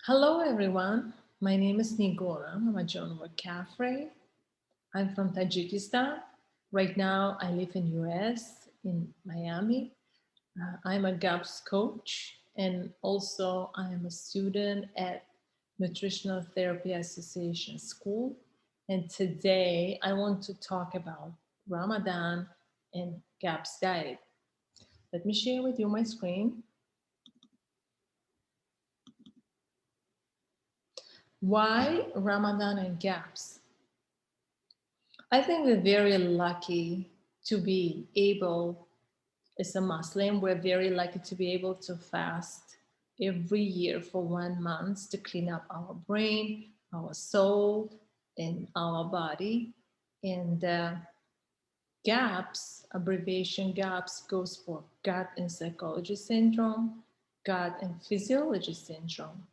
Hello, everyone. My name is Nigora. I'm a Jonwa Kafre. I'm from Tajikistan. Right now, I live in US in Miami. I'm a GAPS coach, and also I am a student at Nutritional Therapy Association School. And today, I want to talk about Ramadan and GAPS diet. Let me share with you my screen. Why Ramadan and GAPS? I think we're very lucky to be able, as a Muslim, we're very lucky to be able to fast every year for 1 month to clean up our brain, our soul, and our body. And GAPS, abbreviation GAPS, goes for gut and psychology syndrome, gut and physiology syndrome.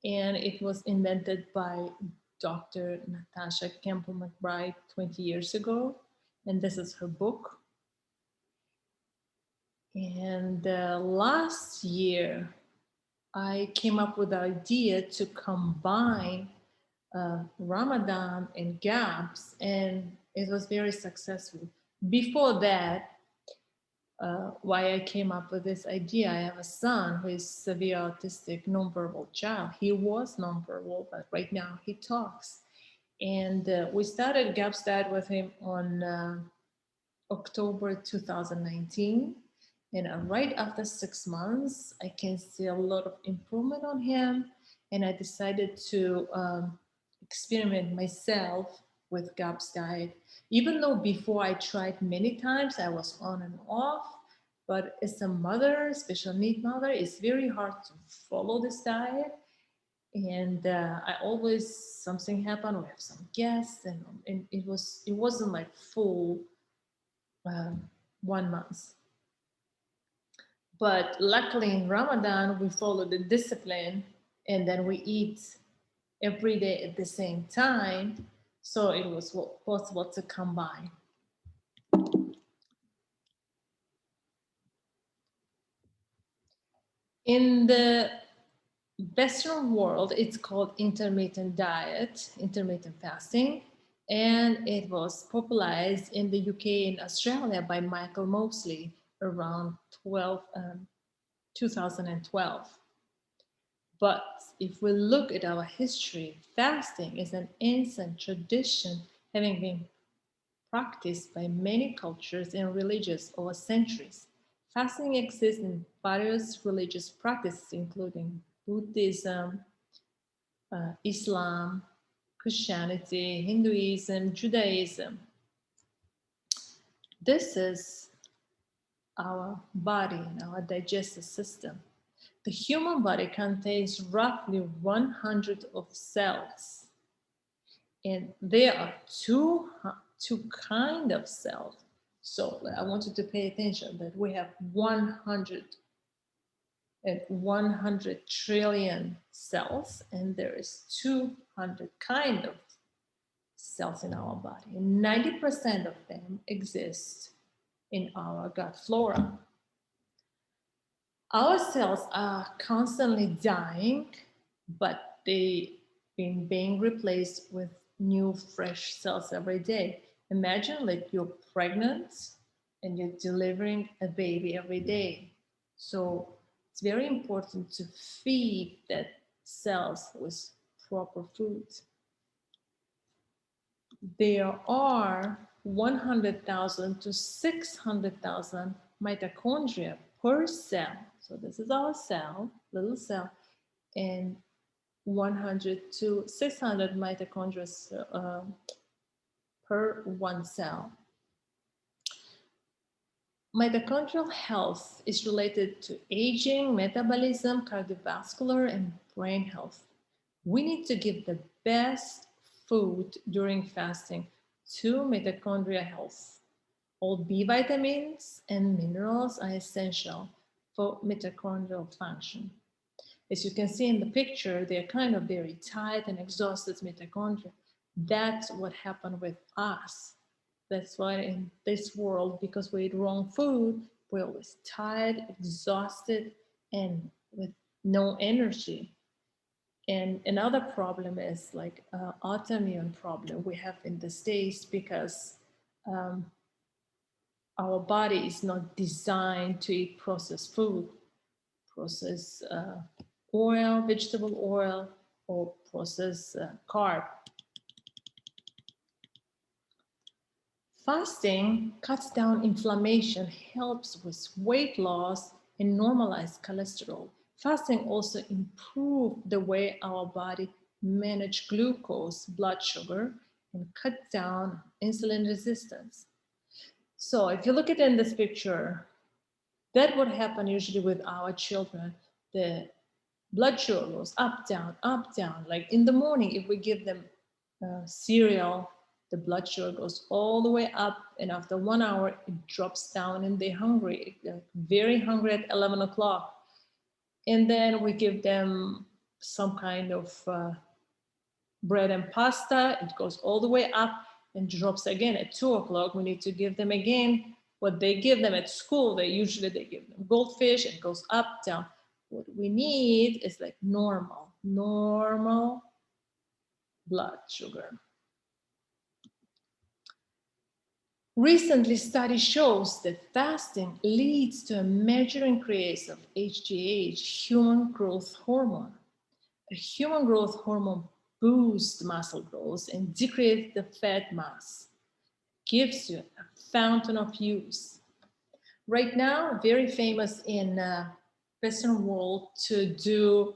And it was invented by Dr. Natasha Campbell McBride 20 years ago. And this is her book. And last year, I came up with the idea to combine Ramadan and GAPS, and it was very successful. Before that, why I came up with this idea. I have a son who is severe autistic, nonverbal child. He was nonverbal, but right now he talks. And we started GAPS Diet with him on October 2019. And right after 6 months, I can see a lot of improvement on him. And I decided to experiment myself with GAPS diet. Even though before I tried many times, I was on and off. But as a mother, special need mother, it's very hard to follow this diet. And I always something happened. We have some guests, and it wasn't like full um, 1 month. But luckily in Ramadan, we follow the discipline and then we eat every day at the same time. So it was possible to combine. In the Western world, it's called intermittent diet, intermittent fasting. And it was popularized in the UK and Australia by Michael Mosley around 2012. But if we look at our history, fasting is an ancient tradition having been practiced by many cultures and religions over centuries. Fasting exists in various religious practices, including Buddhism, Islam, Christianity, Hinduism, Judaism. This is our body and our digestive system. The human body contains roughly 100 of cells, and there are two kind of cells. So I want you to pay attention that we have 100 trillion cells, and there is 200 kind of cells in our body, and 90% of them exist in our gut flora. Our cells are constantly dying, but they been being replaced with new fresh cells every day. Imagine like you're pregnant and you're delivering a baby every day. So it's very important to feed that cells with proper food. There are 100,000 to 600,000 mitochondria per cell. So this is our cell, little cell, and 100 to 600 mitochondria per one cell. Mitochondrial health is related to aging, metabolism, cardiovascular, and brain health. We need to give the best food during fasting to mitochondria health. All B vitamins and minerals are essential for mitochondrial function. As you can see in the picture, they're kind of very tired and exhausted mitochondria. That's what happened with us. That's why in this world, because we eat wrong food, we're always tired, exhausted, and with no energy. And another problem is like autoimmune problem we have in the States because um, our body is not designed to eat processed food, processed oil, vegetable oil, or processed carb. Fasting cuts down inflammation, helps with weight loss, and normalize cholesterol. Fasting also improves the way our body manage glucose, blood sugar, and cut down insulin resistance. So if you look at in this picture, that would happen usually with our children. The blood sugar goes up, down, up, down. Like in the morning, if we give them cereal, the blood sugar goes all the way up, and after 1 hour, it drops down, and they're hungry, they're very hungry at 11 o'clock. And then we give them some kind of bread and pasta, it goes all the way up and drops again at 2 o'clock. We need to give them again what they give them at school. They give them goldfish, it goes up, down. What we need is like normal blood sugar. Recently, study shows that fasting leads to a major increase of HGH, human growth hormone. A human growth hormone boosts muscle growth and decreases the fat mass, gives you a fountain of youth. Right now, very famous in Western world to do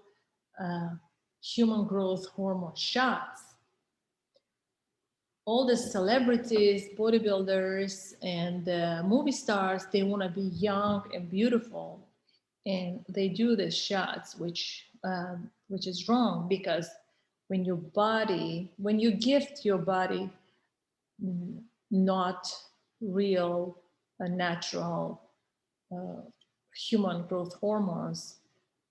human growth hormone shots. All the celebrities, bodybuilders, and movie stars, they want to be young and beautiful, and they do the shots, which is wrong, because when you gift your body not real, natural human growth hormones,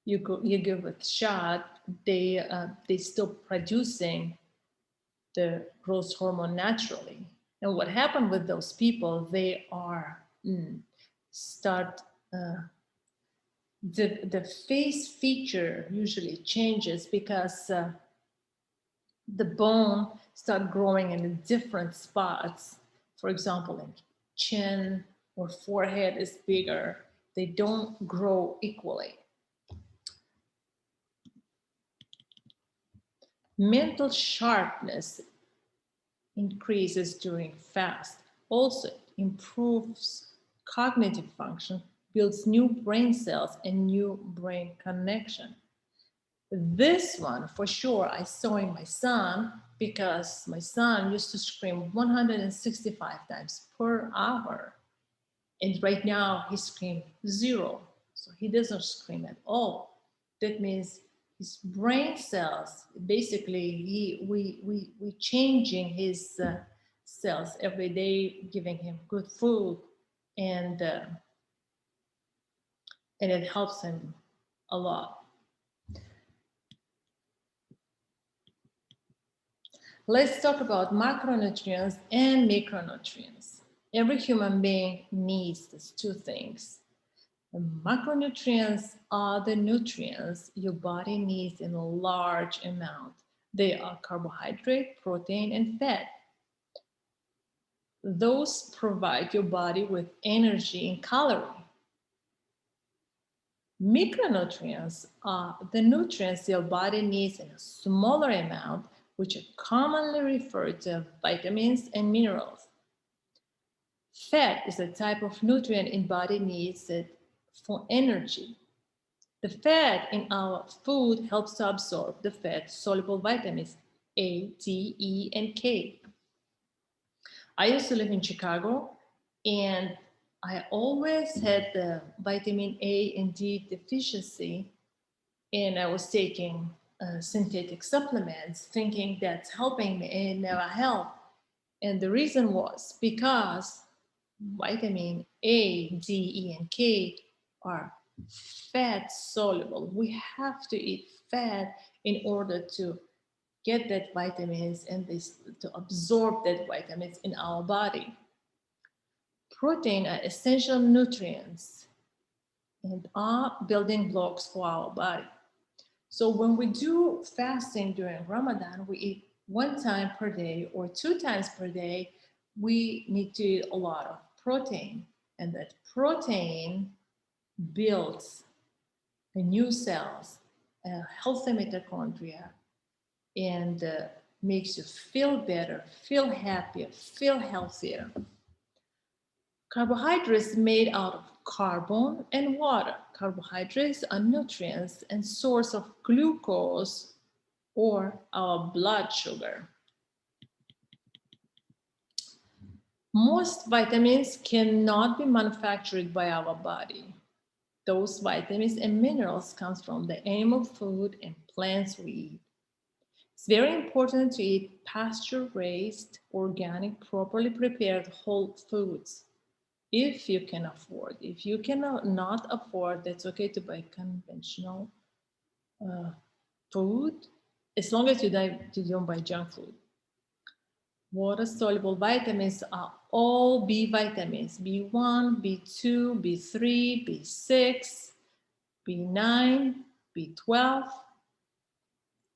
you give a shot, they still producing the growth hormone naturally. And what happened with those people, they are start the face feature usually changes because the bone start growing in different spots. For example, in chin or forehead is bigger. They don't grow equally. Mental sharpness increases during fast. Also improves cognitive function, builds new brain cells and new brain connection. This one, for sure, I saw in my son because my son used to scream 165 times per hour. And right now he screams 0. So he doesn't scream at all. That means his brain cells, basically, we changing his cells every day, giving him good food, and it helps him a lot. Let's talk about macronutrients and micronutrients. Every human being needs these two things. The macronutrients are the nutrients your body needs in a large amount. They are carbohydrate, protein, and fat. Those provide your body with energy and calorie. Micronutrients are the nutrients your body needs in a smaller amount, which are commonly referred to as vitamins and minerals. Fat is a type of nutrient in body needs it for energy. The fat in our food helps to absorb the fat-soluble vitamins A, D, E, and K. I used to live in Chicago, and I always had the vitamin A and D deficiency, and I was taking synthetic supplements thinking that's helping me, and it never helped. And the reason was because vitamin A, D, E, and K are fat soluble. We have to eat fat in order to get that vitamins and this to absorb that vitamins in our body. Protein are essential nutrients and are building blocks for our body. So when we do fasting during Ramadan, we eat 1 time per day or 2 times per day. We need to eat a lot of protein, and that protein builds new cells, healthy mitochondria, and makes you feel better, feel happier, feel healthier. Carbohydrates made out of carbon and water. Carbohydrates are nutrients and source of glucose or our blood sugar. Most vitamins cannot be manufactured by our body. Those vitamins and minerals come from the animal food and plants we eat. It's very important to eat pasture-raised, organic, properly prepared whole foods if you can afford. If you cannot not afford, it's okay to buy conventional uh, food as long as you don't buy junk food. Water-soluble vitamins are all B vitamins, B1, B2, B3, B6, B9, B12,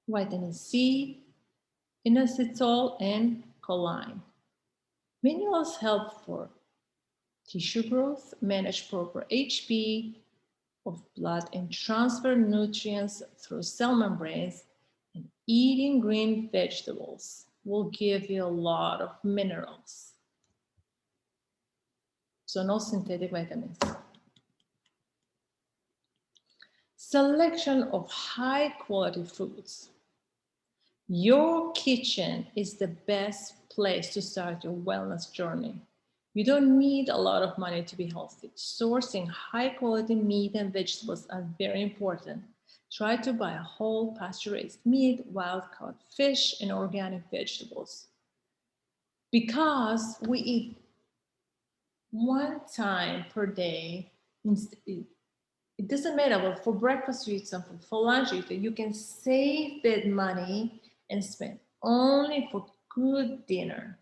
vitamin C, inositol, and choline. Minerals help for tissue growth, manage proper HB of blood, and transfer nutrients through cell membranes. And eating green vegetables will give you a lot of minerals. So no synthetic vitamins. Selection of high quality foods. Your kitchen is the best place to start your wellness journey. You don't need a lot of money to be healthy. Sourcing high quality meat and vegetables are very important. Try to buy whole pasture-raised meat, wild-caught fish, and organic vegetables. Because we eat 1 time per day, it doesn't matter, but for breakfast you eat something, for lunch you eat it. You can save that money and spend only for good dinner.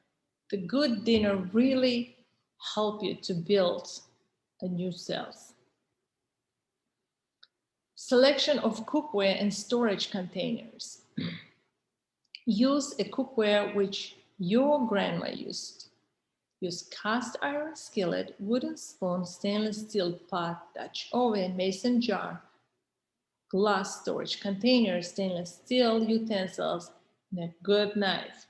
The good dinner really help you to build a new cells. Selection of cookware and storage containers. Use a cookware which your grandma used. Use cast iron skillet, wooden spoon, stainless steel pot, Dutch oven, mason jar, glass storage container, stainless steel utensils, and a good knife.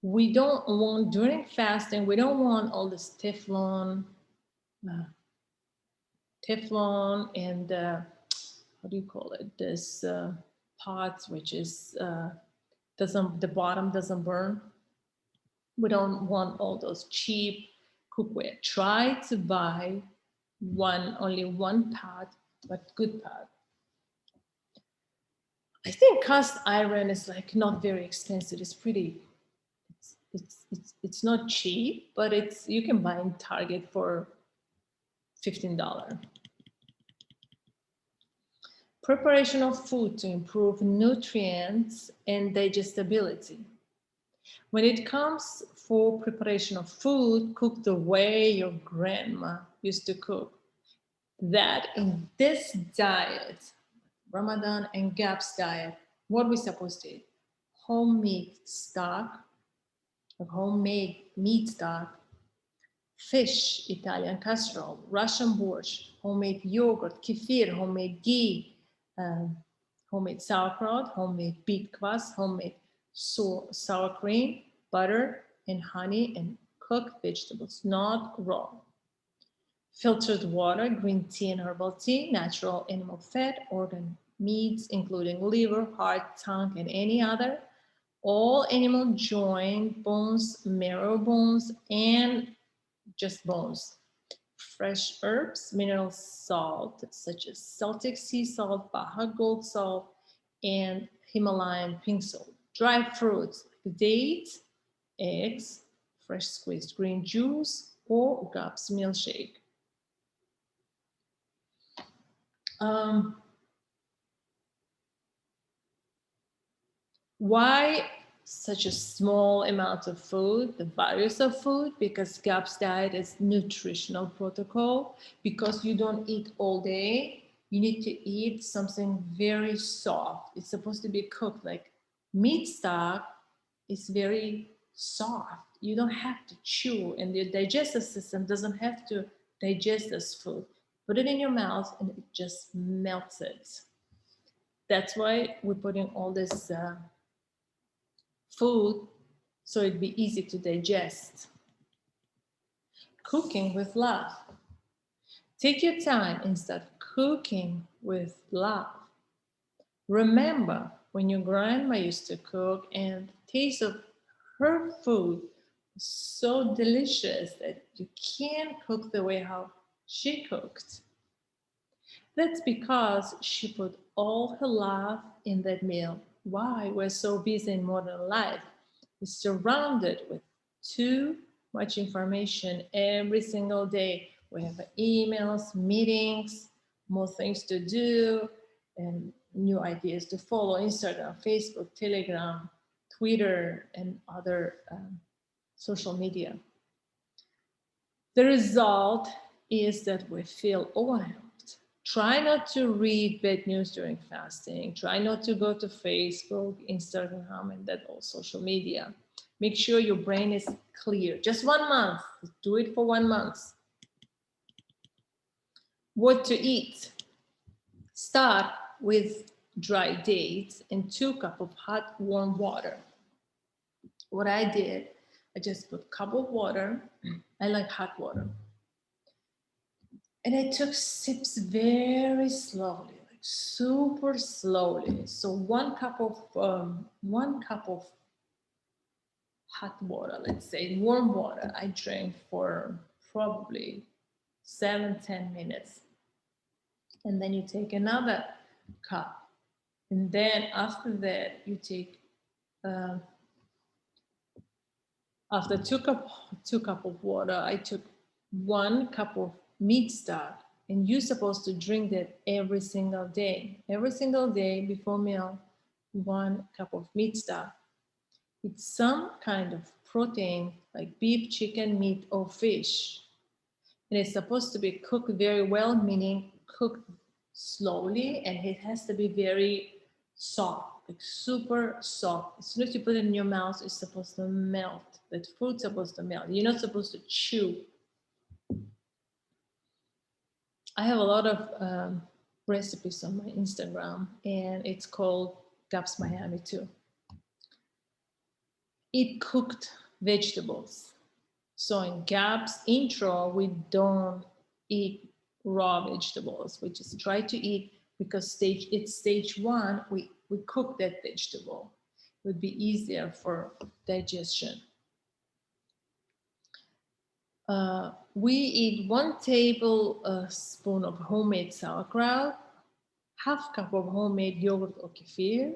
We don't want, during fasting, we don't want all this uh, Teflon and what do you call it? This pots, which is doesn't, the bottom doesn't burn. We don't want all those cheap cookware. Try to buy only one pot, but good pot. I think cast iron is like not very expensive. It's pretty. It's not cheap, but you can buy in Target for $15. Preparation of food to improve nutrients and digestibility. When it comes for preparation of food, cook the way your grandma used to cook. That in this diet, Ramadan and Gaps diet, what we supposed to eat? Homemade stock, homemade meat stock, fish, Italian casserole, Russian borscht, homemade yogurt, kefir, homemade ghee, homemade sauerkraut, homemade beet kvass, homemade sour cream, butter, and honey, and cooked vegetables, not raw. Filtered water, green tea and herbal tea, natural animal fat, organ meats, including liver, heart, tongue, and any other, all animal joint, bones, marrow bones, and just bones. Fresh herbs, mineral salt, such as Celtic sea salt, Baja gold salt, and Himalayan pink salt. Dry fruits, dates, eggs, fresh squeezed green juice, or Gaps milkshake. Why such a small amount of food, the values of food? Because GAPS diet is nutritional protocol, because you don't eat all day, You need to eat something very soft. It's supposed to be cooked. Like meat stock is very soft. You don't have to chew, and your digestive system doesn't have to digest this food. Put it in your mouth and it just melts it. That's why we're putting all this food so it'd be easy to digest. Cooking with love. Take your time and start cooking with love. Remember when your grandma used to cook and the taste of her food was so delicious that you can't cook the way how she cooked. That's because she put all her love in that meal. Why? We're so busy in modern life. We're surrounded with too much information every single day. We have emails, meetings, more things to do, and new ideas to follow: Instagram, Facebook, Telegram, Twitter, and other social media. The result is that we feel overwhelmed. Try not to read bad news during fasting. Try not to go to Facebook, Instagram, and that all social media. Make sure your brain is clear. Just 1 month. Do it for 1 month. What to eat? Start with dry dates and 2 cups of hot, warm water. What I did, I just put a cup of water. I like hot water. And I took sips very slowly, like super slowly. So 1 cup of hot water, let's say warm water, I drank for probably 7-10 minutes. And then you take another cup. And then after that, you take uh, after two cup of water, I took 1 cup of meat stock, and you're supposed to drink that every single day. Every single day before meal, 1 cup of meat stock. It's some kind of protein like beef, chicken, meat, or fish. And it's supposed to be cooked very well, meaning cooked slowly, and it has to be very soft, like super soft. As soon as you put it in your mouth, it's supposed to melt. That food's supposed to melt. You're not supposed to chew. I have a lot of recipes on my Instagram, and it's called Gaps Miami too. Eat cooked vegetables. So in Gaps intro, we don't eat raw vegetables. We just try to eat, because it's stage one, we cook that vegetable. It would be easier for digestion. We eat 1 tablespoon of homemade sauerkraut, half cup of homemade yogurt or kefir.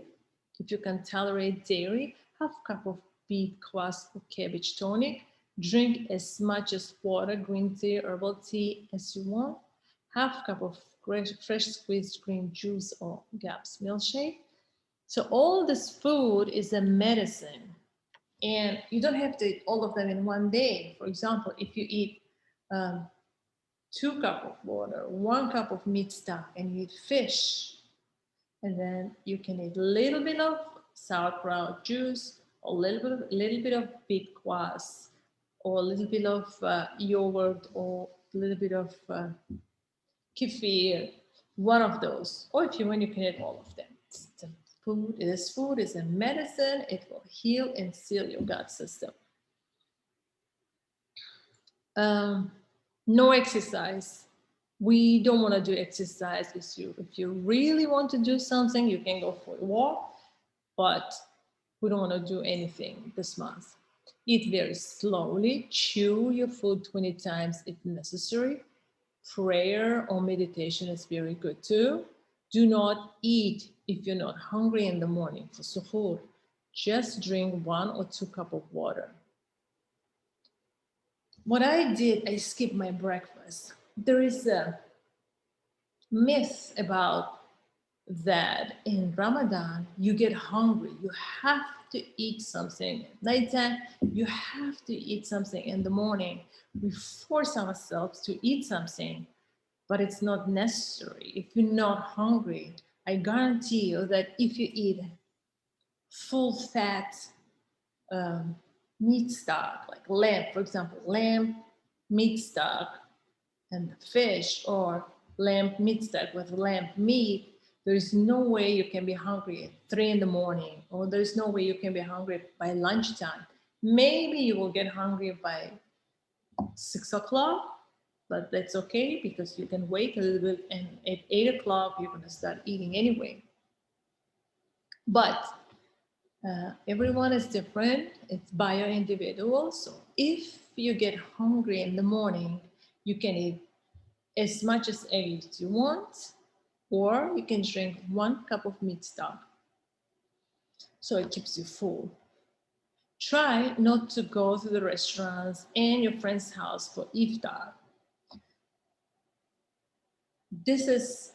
If you can tolerate dairy, half cup of beet kvass or cabbage tonic. Drink as much as water, green tea, herbal tea as you want. Half cup of fresh squeezed green juice or Gaps milkshake. So all this food is a medicine, and you don't have to eat all of them in one day. For example, if you eat um, 2 cups of water, 1 cup of meat stock, and you eat fish, and then you can eat a little bit of sauerkraut juice, a little bit of beet kvass, or a little bit of yogurt, or a little bit of kefir, one of those. Or if you want, you can eat all of them. Food is a medicine. It will heal and seal your gut system. No exercise. We don't want to do exercise. If you really want to do something, you can go for a walk, but we don't want to do anything this month. Eat very slowly. Chew your food 20 times if necessary. Prayer or meditation is very good too. Do not eat if you're not hungry in the morning for suhoor. Just drink 1 or 2 cups of water. What I did, I skipped my breakfast. There is a myth about that in Ramadan, you get hungry. You have to eat something at nighttime. You have to eat something in the morning. We force ourselves to eat something. but it's not necessary. If you're not hungry, I guarantee you that if you eat full fat um, meat stock, like lamb, for example, lamb meat stock and fish, or lamb meat stock with lamb meat, there's no way you can be hungry at 3 in the morning, or there's no way you can be hungry by lunchtime. Maybe you will get hungry by 6 o'clock, but that's okay because you can wait a little bit, and at 8 o'clock you're going to start eating anyway. But everyone is different, it's bio individual. So if you get hungry in the morning, you can eat as much as eggs you want, or you can drink 1 cup of meat stock. So it keeps you full. Try not to go to the restaurants and your friend's house for iftar. This is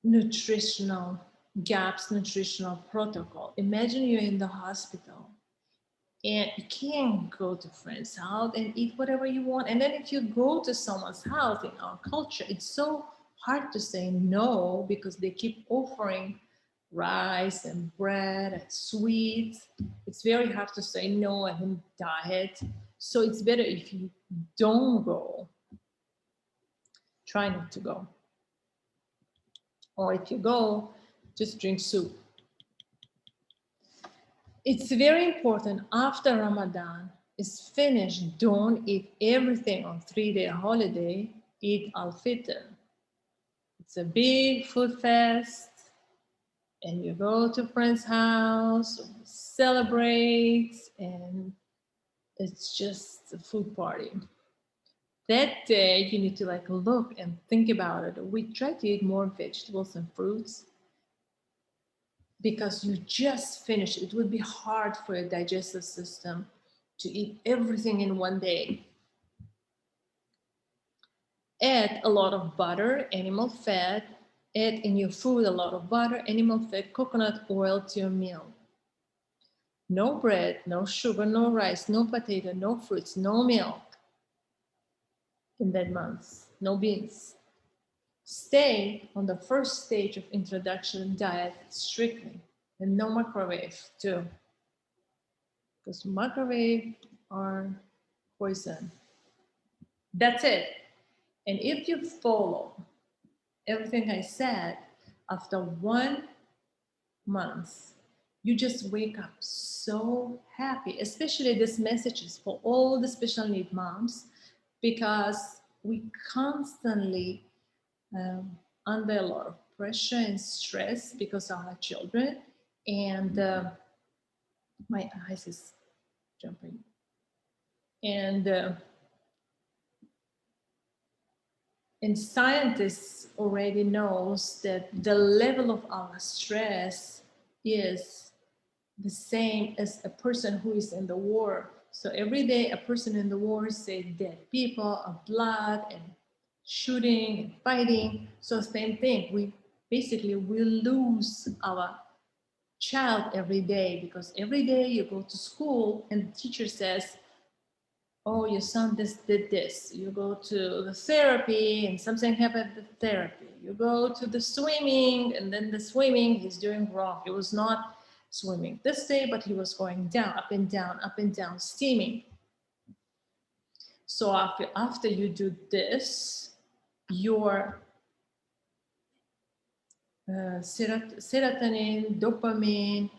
nutritional gaps, nutritional protocol. Imagine you're in the hospital and you can't go to friend's house and eat whatever you want. And then if you go to someone's house, in our culture, it's so hard to say no because they keep offering rice and bread and sweets. It's very hard to say no and diet. So it's better if you don't go. Try not to go. Or if you go, just drink soup. It's very important after Ramadan is finished, don't eat everything on 3-day holiday, eat al-fitr. It's a big food fast, and you go to a friend's house, celebrate, and it's just a food party. That day you need to look and think about it. We try to eat more vegetables and fruits because you just finished. It would be hard for your digestive system to eat everything in one day. Add a lot of butter, animal fat. Add in your food a lot of butter, animal fat, coconut oil to your meal. No bread, no sugar, no rice, no potato, no fruits, no milk in that month, no beans. Stay on the first stage of introduction diet strictly, and no microwave too, because microwave are poison. That's it. And if you follow everything I said, after 1 month, you just wake up so happy. Especially this message is for all the special need moms, because we constantly under a lot of pressure and stress because of our children. And my eyes is jumping. And scientists already knows that the level of our stress is the same as a person who is in the war. So every day a person in the war say dead people, of blood and shooting and fighting. So same thing, we lose our child every day, because every day you go to school and the teacher says, oh, your son did this. You go to the therapy and something happened at the therapy. You go to the swimming, and then the swimming he's doing wrong. He was not swimming this day, but he was going down, up and down, steaming. So after you do this, your serotonin, dopamine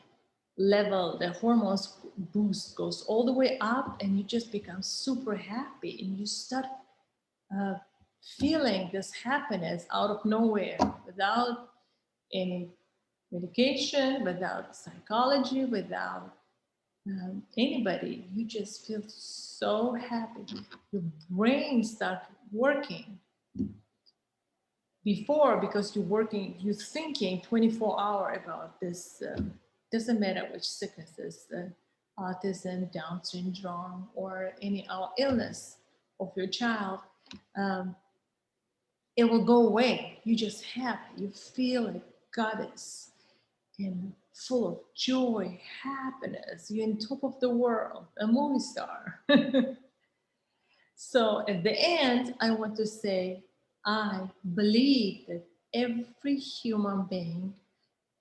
level, the hormones boost goes all the way up, and you just become super happy, and you start feeling this happiness out of nowhere, without any medication, without psychology, without anybody. You just feel so happy. Your brain starts working. Before, because you're thinking 24 hours about this, doesn't matter which sicknesses, autism, Down syndrome, or any illness of your child, it will go away. You just happy. You feel like goddess and full of joy, happiness. You're on top of the world, a movie star. So at the end, I want to say, I believe that every human being,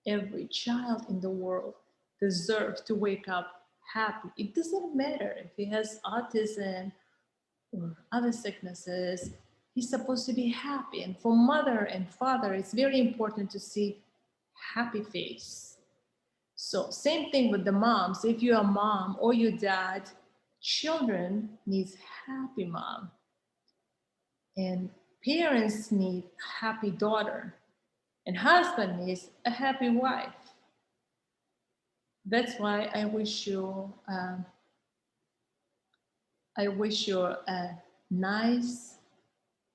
every child in the world deserves to wake up happy. It doesn't matter if he has autism or other sicknesses, he's supposed to be happy. And for mother and father, it's very important to see happy face. So same thing with the moms. If you're a mom or your dad, children needs happy mom. And parents need happy daughter. And husband needs a happy wife. That's why I wish you a nice,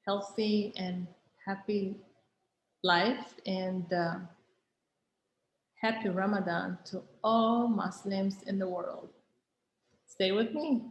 healthy, and happy life, and happy Ramadan to all Muslims in the world. Stay with me.